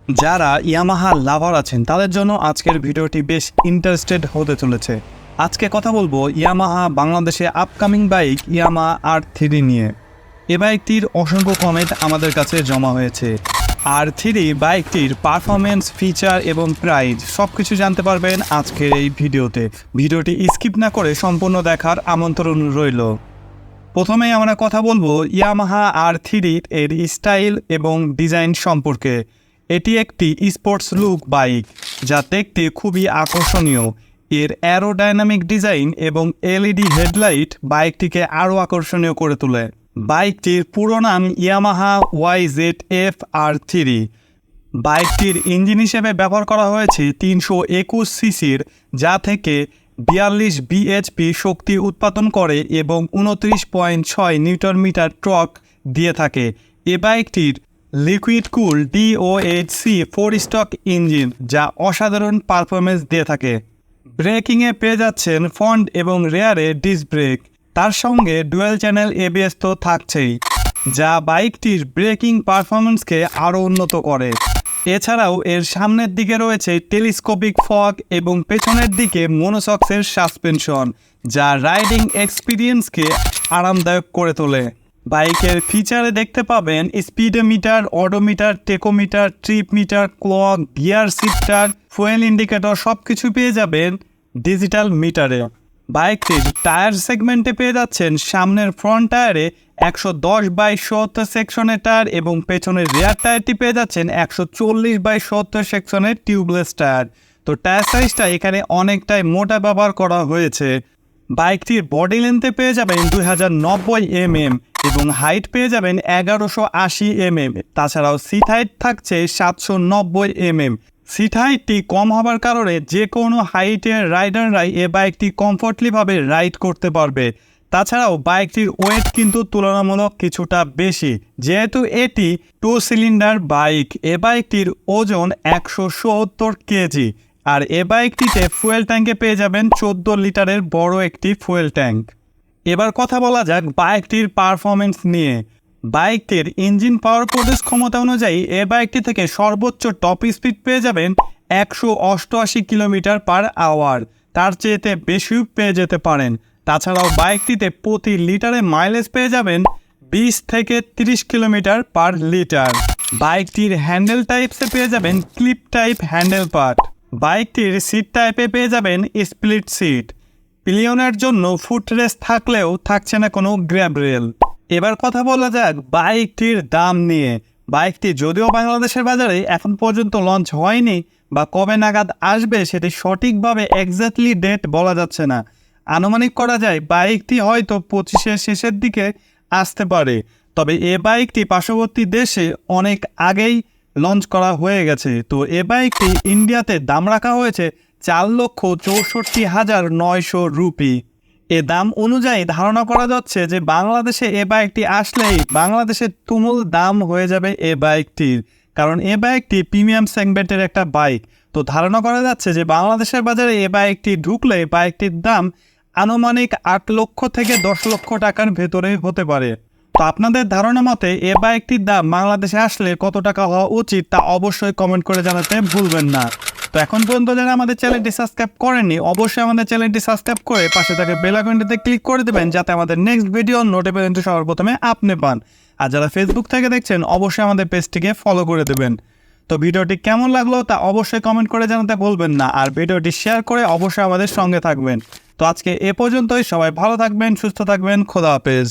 যারা ইয়ামাহা লাভার আছেন তাদের জন্য আজকের ভিডিওটি বেশ ইন্টারেস্টেড হতে চলেছে। আজকে কথা বলবো ইয়ামাহা বাংলাদেশে আপকামিং বাইক ইয়ামাহা R3 নিয়ে। এ বাইকটির অসংখ্য কমেন্ট আমাদের কাছে জমা হয়েছে। R3 বাইকটির পারফরমেন্স, ফিচার এবং প্রাইস সব কিছু জানতে পারবেন আজকের এই ভিডিওতে। ভিডিওটি স্কিপ না করে সম্পূর্ণ দেখার আমন্ত্রণ রইল। প্রথমেই আমরা কথা বলবো ইয়ামাহা R3 এর স্টাইল এবং ডিজাইন সম্পর্কে। এটি একটি স্পোর্টস লুক বাইক যা দেখতে খুবই আকর্ষণীয়। এর অ্যারোডাইনামিক ডিজাইন এবং এলইডি হেডলাইট বাইকটিকে আরও আকর্ষণীয় করে তোলে। বাইকটির পুরো নাম ইয়ামাহা YZF R3। বাইকটির ইঞ্জিন হিসেবে ব্যবহার করা হয়েছে 321 সিসির, যা থেকে 42 bhp শক্তি উৎপাদন করে এবং 29.6 নিউটন মিটার টর্ক দিয়ে থাকে। এ বাইকটির লিকুইড কুল DOHC 4 স্টক ইঞ্জিন, যা অসাধারণ পারফরমেন্স দিয়ে থাকে। ব্রেকিংয়ে পেয়ে যাচ্ছেন ফ্রন্ট এবং রেয়ারে ডিস্ক ব্রেক, তার সঙ্গে ডুয়েল চ্যানেল ABS তো থাকছেই, যা বাইকটির ব্রেকিং পারফরমেন্সকে আরও উন্নত করে। এছাড়াও এর সামনের দিকে রয়েছে টেলিস্কোপিক ফগ এবং পেছনের দিকে মনোসক্সের সাসপেনশন, যা রাইডিং এক্সপিরিয়েন্সকে আরামদায়ক করে তোলে। বাইকের ফিচারে দেখতে পাবেন speedometer, odometer, tachometer, trip meter, clock, gear shifter, fuel indicator সব কিছু পেয়ে যাবেন ডিজিটাল মিটারে। বাইকটির টায়ার সেগমেন্টে পেয়ে যাচ্ছেন সামনের ফ্রন্ট টায়ারে 110/70 সেকশনের টায়ার এবং পেছনের রেয়ার টায়ারটি পেয়ে যাচ্ছেন 140/70 সেকশনের টিউবলেস টায়ার। তো টায়ার সাইজটা এখানে অনেকটাই মোটা ব্যবহার করা হয়েছে। বাইকটির বডি লেন্থে পেয়ে যাবেন 2090 mm এবং হাইট পেয়ে যাবেন 1180 mm। তাছাড়াও সিট হাইট থাকছে 790 mm। সিট হাইটটি কম হওয়ার কারণে যে কোনো হাইটের রাইডাররাই এ বাইকটি কমফোর্টলিভাবে রাইড করতে পারবে। তাছাড়াও বাইকটির ওয়েট কিন্তু তুলনামূলক কিছুটা বেশি, যেহেতু এটি 2 সিলিন্ডার বাইক। এ বাইকটির ওজন 170 কেজি। আর এ বাইকটিতে ফুয়েল ট্যাঙ্কে পেয়ে যাবেন 14 লিটারের বড় একটি ফুয়েল ট্যাঙ্ক। এবার কথা বলা যাক বাইকটির পারফরমেন্স নিয়ে। বাইকটির ইঞ্জিন পাওয়ার প্রডিউস ক্ষমতা অনুযায়ী এ বাইকটি থেকে সর্বোচ্চ টপ স্পিড পেয়ে যাবেন 188 কিলোমিটার পার আওয়ার। তার চেয়েতে বেশিও পেয়ে যেতে পারেন। তাছাড়াও বাইকটিতে প্রতি লিটারে মাইলেজ পেয়ে যাবেন 20 থেকে 30 কিলোমিটার পার লিটার। বাইকটির হ্যান্ডেল টাইপসে পেয়ে যাবেন ক্লিপ টাইপ হ্যান্ডেল পার্ট। বাইকটির সিট টাইপে পেয়ে যাবেন স্প্লিট সিট। পিলিয়নের জন্য ফুট রেস্ট থাকলেও থাকছে না কোনো গ্র্যাব রেল। এবার কথা বলা যাক বাইকটির দাম নিয়ে। বাইকটি যদিও বাংলাদেশের বাজারে এখন পর্যন্ত লঞ্চ হয়নি বা কবে নাগাদ আসবে সেটি সঠিকভাবে এক্স্যাক্টলি ডেট বলা যাচ্ছে না। আনুমানিক করা যায় বাইকটি হয়তো 25-এর শেষের দিকে আসতে পারে। তবে এ বাইকটি পার্শ্ববর্তী দেশে অনেক আগেই লঞ্চ করা হয়ে গেছে। তো এ বাইকটি ইন্ডিয়াতে দাম রাখা হয়েছে 4,64,900 রুপি। এ দাম অনুযায়ী ধারণা করা যাচ্ছে যে বাংলাদেশে এ বাইকটি আসলেই বাংলাদেশের তুমুল দাম হয়ে যাবে এ বাইকটির, কারণ এ বাইকটি প্রিমিয়াম সেগমেন্টের একটা বাইক। তো ধারণা করা যাচ্ছে যে বাংলাদেশের বাজারে এ বাইকটি ঢুকলে বাইকটির দাম আনুমানিক 8 লক্ষ থেকে 10 লক্ষ টাকার ভেতরে হতে পারে। তো আপনাদের ধারণা মতে এ বাইকটির দাম বাংলাদেশে আসলে কত টাকা হওয়া উচিত তা অবশ্যই কমেন্ট করে জানাতে ভুলবেন না। তো এখন পর্যন্ত যারা আমাদের চ্যানেলটি সাবস্ক্রাইব করেননি অবশ্যই আমাদের চ্যানেলটি সাবস্ক্রাইব করে পাশে থাকা বেল আইকনটিতে ক্লিক করে দেবেন, যাতে আমাদের নেক্সট ভিডিও নোটিফিকেশন সবার প্রথমে আপনি পান। আর যারা ফেসবুক থেকে দেখছেন অবশ্যই আমাদের পেজটিকে ফলো করে দেবেন। তো ভিডিওটি কেমন লাগলো তা অবশ্যই কমেন্ট করে জানাতে ভুলবেন না, আর ভিডিওটি শেয়ার করে অবশ্যই আমাদের সঙ্গে থাকবেন। তো আজকে এ পর্যন্তই। সবাই ভালো থাকবেন, সুস্থ থাকবেন, খোদা হাফেজ।